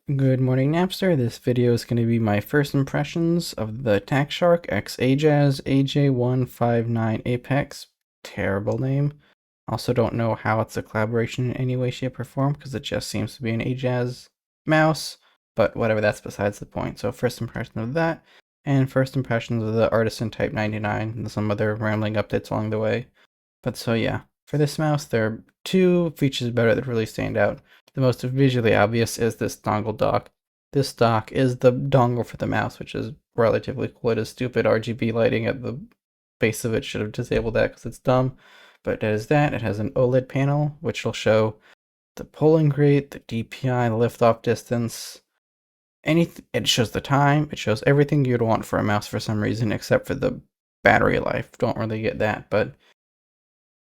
Good morning, Napster. This video is going to be my first impressions of the Attack Shark X AJazz AJ159 Apex. Terrible name. Also don't know how it's a collaboration in any way, shape, or form because it just seems to be an AJazz mouse, but whatever, that's besides the point. So first impression of that, and first impressions of the Artisan Type 99 and some other rambling updates along the way. But so yeah, for this mouse, there are two features about it that really stand out. The most visually obvious is this dongle dock. This dock is the dongle for the mouse, which is relatively cool. It is stupid RGB lighting at the base of it. Should have disabled that because it's dumb. But it has that. It has an OLED panel, which will show the polling rate, the DPI, the liftoff distance. It shows the time. It shows everything you'd want for a mouse for some reason, except for the battery life. Don't really get that, but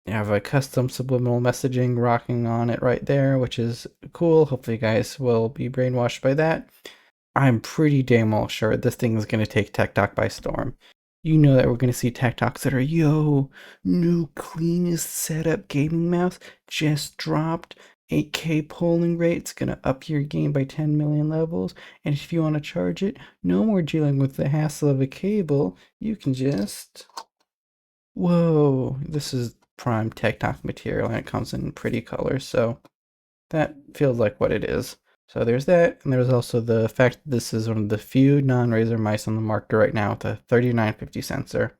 you have a custom subliminal messaging rocking on it right there, which is cool. Hopefully you guys will be brainwashed by that. I'm pretty damn well sure this thing is going to take Tech Talk by storm. You know that we're going to see Tech Talks that are, yo, new cleanest setup gaming mouse, just dropped, 8K polling rate, it's going to up your game by 10 million levels, and if you want to charge it, no more dealing with the hassle of a cable, you can just... Whoa, this is prime Tech Talk material and it comes in pretty colors, so that feels like what it is. So there's that, and there's also the fact that this is one of the few non-Razer mice on the market right now with a 3950 sensor.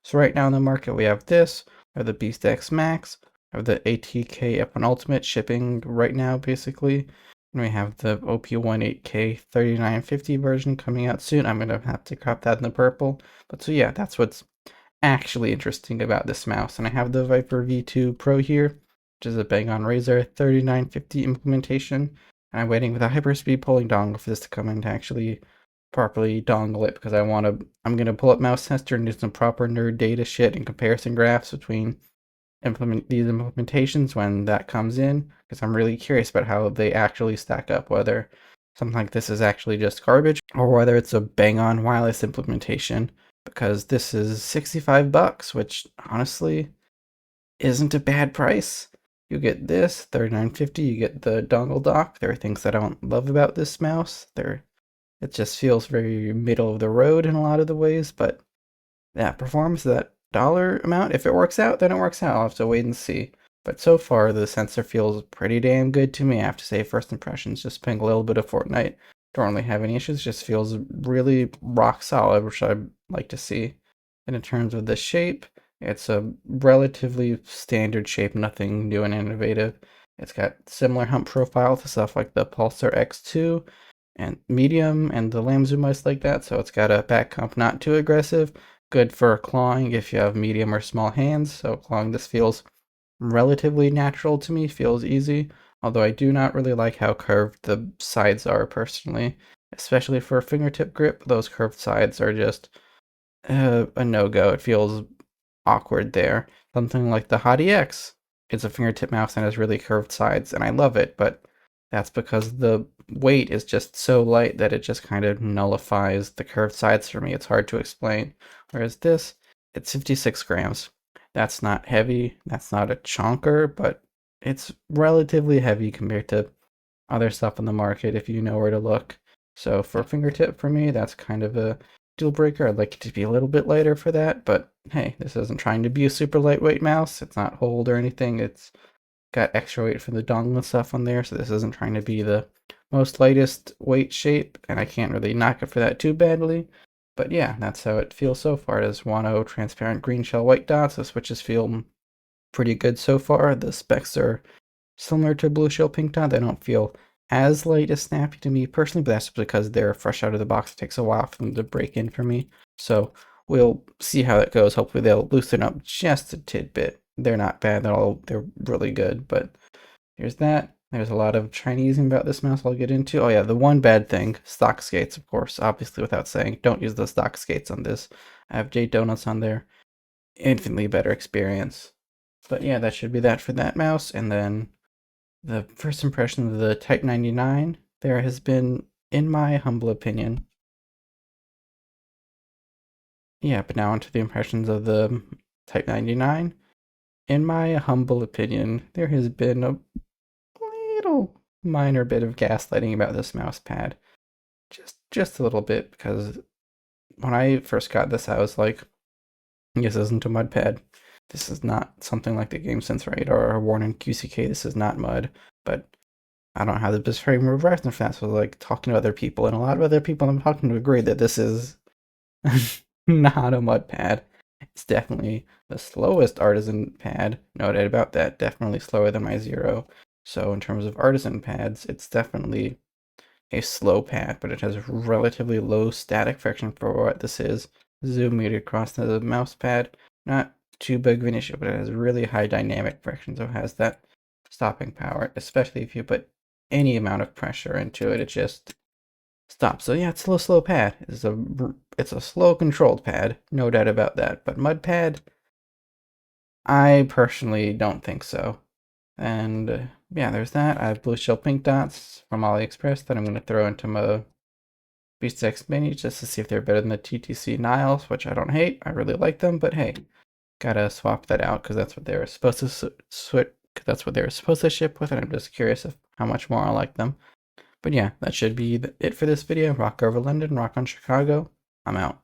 So right now in the market we have this, we have the Beast X Max, we have the ATK F1 Ultimate shipping right now basically, and we have the OP1 8K 3950 version coming out soon. I'm going to have to crop that in the purple, but so yeah, that's what's actually interesting about this mouse. And I have the Viper V2 Pro here, which is a Bang-On Razer 3950 implementation. And I'm waiting with a hyperspeed polling dongle for this to come in to actually properly dongle it because I'm gonna pull up Mouse Tester and do some proper nerd data shit and comparison graphs between these implementations when that comes in, because I'm really curious about how they actually stack up, whether something like this is actually just garbage or whether it's a Bang-On wireless implementation, because this is 65 bucks, which honestly isn't a bad price. You get this 3950, you get the dongle dock. There are things that I don't love about this mouse. It just feels very middle of the road in a lot of the ways, but that performs that dollar amount. If it works out, then it works out. I'll have to wait and see. But so far, the sensor feels pretty damn good to me. I have to say, first impressions, just playing a little bit of Fortnite. Don't really have any issues, just feels really rock solid, which I'd like to see. And in terms of the shape, it's a relatively standard shape, nothing new and innovative. It's got similar hump profile to stuff like the Pulsar X2 and medium and the Lamzu mice like that, so it's got a back hump not too aggressive, good for clawing if you have medium or small hands. So clawing this feels relatively natural to me, feels easy, although I do not really like how curved the sides are personally, especially for a fingertip grip. Those curved sides are just a no-go. It feels awkward there. Something like the Hottie X. It's a fingertip mouse and has really curved sides, and I love it, but that's because the weight is just so light that it just kind of nullifies the curved sides for me. It's hard to explain. Whereas this, it's 56 grams. That's not heavy, that's not a chonker, but it's relatively heavy compared to other stuff on the market if you know where to look. So for fingertip, for me, that's kind of a deal breaker. I'd like it to be a little bit lighter for that, but hey, this isn't trying to be a super lightweight mouse. It's not hold or anything. It's got extra weight for the dongle and stuff on there, so this isn't trying to be the most lightest weight shape, and I can't really knock it for that too badly. But yeah, that's how it feels so far. It has 1.0 transparent green shell white dots. The switches feel pretty good so far. The specs are similar to blue shell pink dot. They don't feel as light as snappy to me personally, but that's because they're fresh out of the box. It takes a while for them to break in for me. So we'll see how that goes. Hopefully they'll loosen up just a tidbit. They're not bad. They're really good. But here's that. There's a lot of Chinese about this mouse I'll get into. Oh yeah, the one bad thing, stock skates, of course, obviously without saying. Don't use the stock skates on this. I have Jade Donuts on there. Infinitely better experience. But yeah, that should be that for that mouse. And then the first impression of the Type 99, there has been, in my humble opinion, yeah, but now onto the impressions of the Type 99. In my humble opinion, there has been a little, minor bit of gaslighting about this mouse pad. Just a little bit, because when I first got this, I was like, this isn't a mud pad. This is not something like the GameSense Radar or Warning QCK. This is not mud. But I don't have the best frame of reference for that. So like talking to other people, and a lot of other people I'm talking to agree that this is not a mud pad. It's definitely the slowest artisan pad, no doubt about that. Definitely slower than my Zero. So in terms of artisan pads, it's definitely a slow pad, but it has relatively low static friction for what this is. Zoom meter across the mouse pad, not too big of an issue, but it has really high dynamic friction, so it has that stopping power, especially if you put any amount of pressure into it, it just stops. So yeah, it's a slow pad. It's a slow controlled pad, no doubt about that. But mud pad, I personally don't think so. And yeah, there's that. I have blue shell pink dots from AliExpress that I'm going to throw into my Beast X Mini just to see if they're better than the TTC Niles, which I don't hate. I really like them, but hey, gotta swap that out because that's what they were supposed to that's what they were supposed to ship with, and I'm just curious of how much more I like them. But yeah, that should be it for this video. Rock over London, rock on Chicago. I'm out.